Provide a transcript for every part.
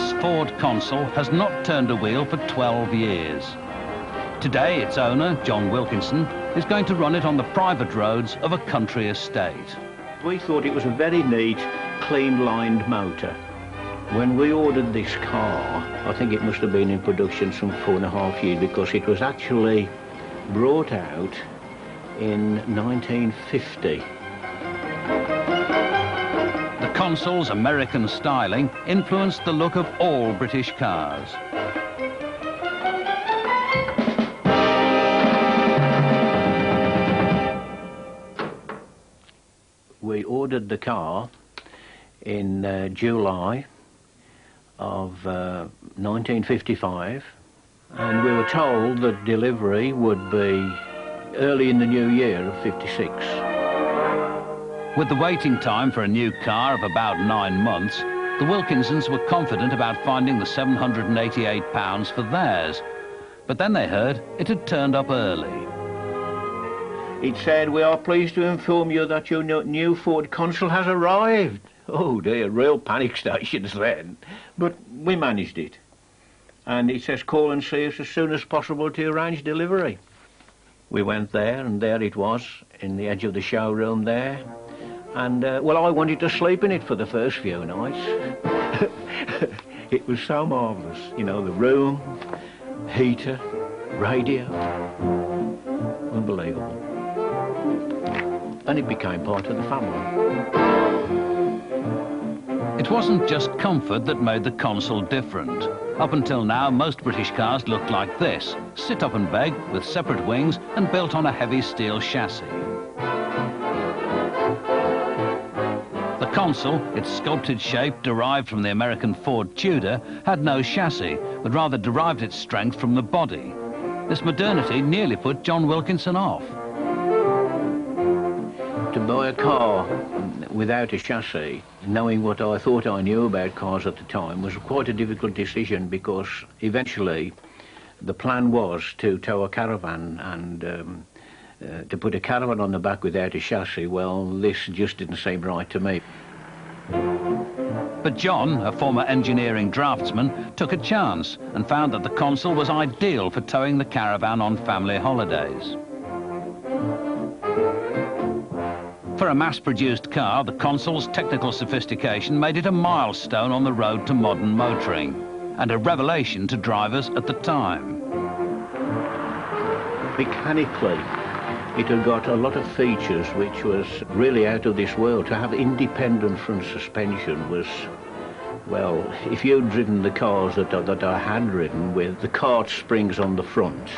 This Ford Consul has not turned a wheel for 12 years. Today, its owner, John Wilkinson, is going to run it on the private roads of a country estate. We thought it was a very neat, clean-lined motor. When we ordered this car, I think it must have been in production some 4.5 years, because it was actually brought out in 1950. The Consul's American styling influenced the look of all British cars. We ordered the car in July of 1955, and we were told that delivery would be early in the new year of 56. With the waiting time for a new car of about 9 months, the Wilkinsons were confident about finding the £788 for theirs. But then they heard it had turned up early. It said, "We are pleased to inform you that your new Ford Consul has arrived." Oh dear, real panic stations then. But we managed it. And it says, "Call and see us as soon as possible to arrange delivery." We went there, and there it was, in the edge of the showroom there. And, well, I wanted to sleep in it for the first few nights. It was so marvellous. You know, the room, heater, radio. Unbelievable. And it became part of the family. It wasn't just comfort that made the Consul different. Up until now, most British cars looked like this: sit up and beg, with separate wings and built on a heavy steel chassis. The Consul, its sculpted shape derived from the American Ford Tudor, had no chassis, but rather derived its strength from the body. This modernity nearly put John Wilkinson off. To buy a car without a chassis, knowing what I thought I knew about cars at the time, was quite a difficult decision, because eventually the plan was to tow a caravan, and to put a caravan on the back without a chassis, well, this just didn't seem right to me. But John, a former engineering draftsman, took a chance and found that the Consul was ideal for towing the caravan on family holidays. For a mass-produced car, the Consul's technical sophistication made it a milestone on the road to modern motoring, and a revelation to drivers at the time. Mechanically, it had got a lot of features which was really out of this world. To have independent front suspension was, well, if you'd driven the cars that I had ridden with the cart springs on the front,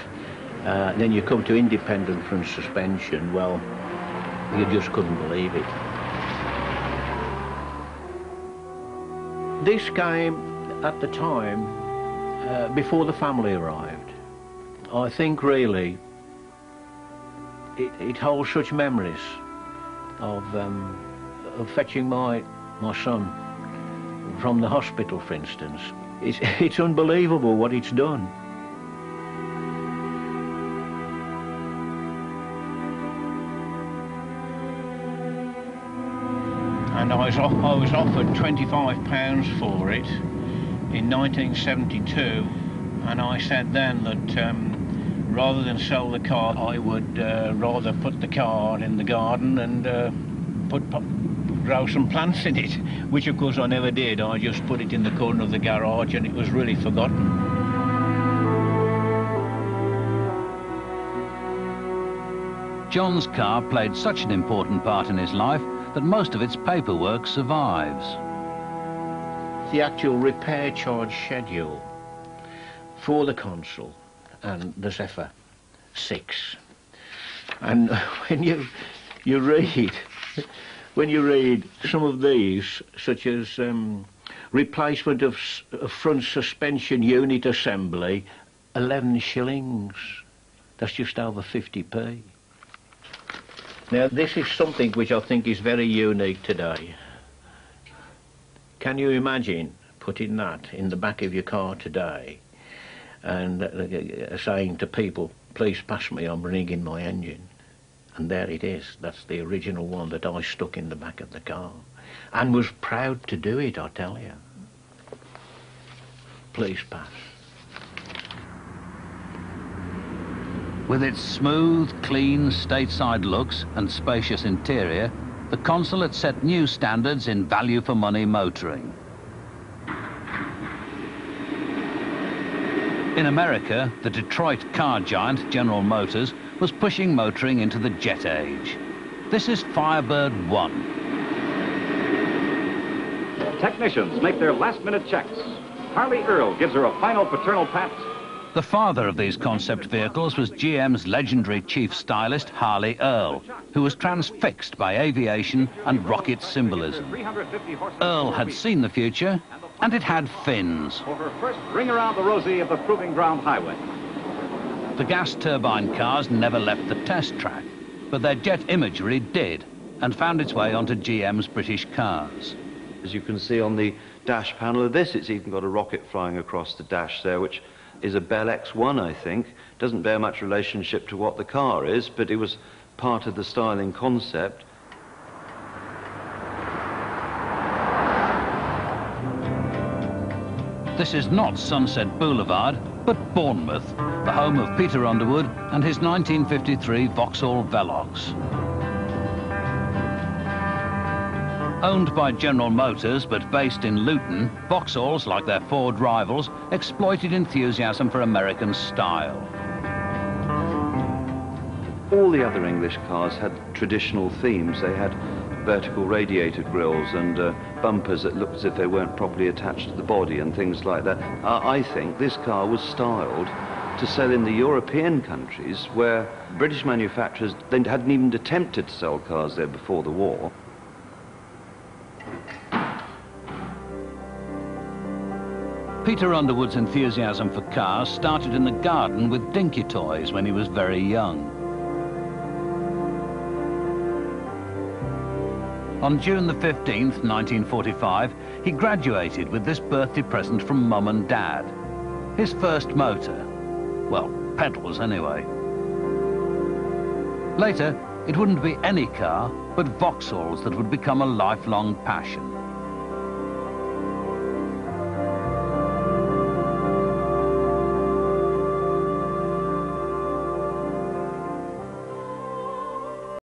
then you come to independent front suspension, well, you just couldn't believe it. This came at the time before the family arrived. I think really it holds such memories of fetching my son from the hospital, for instance. It's unbelievable what it's done. And I was offered £25 for it in 1972, and I said then that rather than sell the car, I would rather put the car in the garden and grow some plants in it, which of course I never did. I just put it in the corner of the garage, and it was really forgotten. John's car played such an important part in his life that most of its paperwork survives. The actual repair charge schedule for the Consul and the Zephyr 6, and when you read some of these, such as replacement of front suspension unit assembly, 11 shillings. That's just over 50p. Now, this is something which I think is very unique today. Can you imagine putting that in the back of your car today and saying to people, "Please pass me, I'm ringing my engine"? And there it is. That's the original one that I stuck in the back of the car, and was proud to do it, I tell you. Please pass. With its smooth, clean, stateside looks and spacious interior, the Consulate set new standards in value-for-money motoring. In America, the Detroit car giant General Motors was pushing motoring into the jet age. This is Firebird 1. Technicians make their last-minute checks. Harley Earl gives her a final paternal pat. The father of these concept vehicles was GM's legendary chief stylist, Harley Earl, who was transfixed by aviation and rocket symbolism. Earl had seen the future, and it had fins. For her first ring around the rosy of the Proving Ground Highway. The gas turbine cars never left the test track, but their jet imagery did, and found its way onto GM's British cars. As you can see on the dash panel of this, it's even got a rocket flying across the dash there, which is a Bell X1, I think. Doesn't bear much relationship to what the car is, but it was part of the styling concept. This is not Sunset Boulevard, but Bournemouth, the home of Peter Underwood and his 1953 Vauxhall Velox. Owned by General Motors, but based in Luton, Vauxhalls, like their Ford rivals, exploited enthusiasm for American style. All the other English cars had traditional themes. They had vertical radiator grills and bumpers that looked as if they weren't properly attached to the body and things like that. I think this car was styled to sell in the European countries where British manufacturers they hadn't even attempted to sell cars there before the war. Peter Underwood's enthusiasm for cars started in the garden with dinky toys when he was very young. On June the 15th, 1945, he graduated with this birthday present from Mum and Dad. His first motor. Well, pedals anyway. Later, it wouldn't be any car, but Vauxhalls that would become a lifelong passion.